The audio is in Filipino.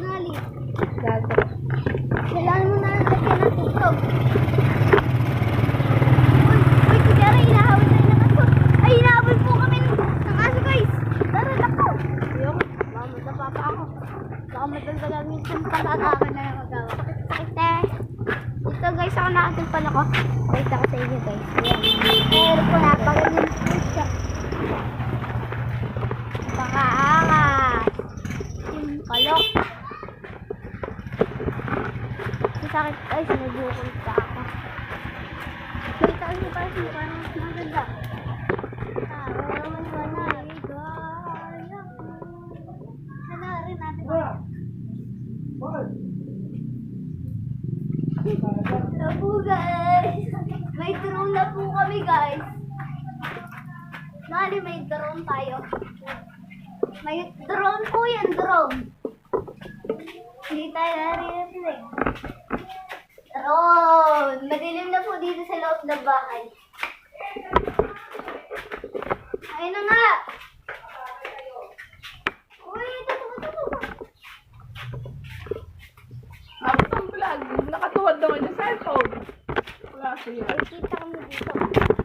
Nali. Gago. Kailangan mo na lagyan ng tugtog. Uy, kuya Ray, hinahawin tayo ng aso. Ay, hinahabol po kami ng aso, guys. Tara, lako. Ayoko. Baka madapa pa ako. Baka madaldagan yung patatake na yung magawa. Sakit eh. Ito guys, ako nakasimpan ako. Wait ako sa inyo guys. Ayan. Meron po napaganyan po siya. Napakaangas. Yung kalok. Sakit ay sinubukol pa ako. Kita ko pa siya parang mas maganda. Hanaarin natin. Hello po guys. May drone na po kami guys. Nali may drone tayo. May drone po yan, drone. Hindi tayo naririnig. Drone! Madilim na po dito sa loob ng bahay. Ayun na nga! Uy, ito. Tapos ang vlog, nakatuwad naman yung cellphone. Wala siya. Ay, kita kami dito.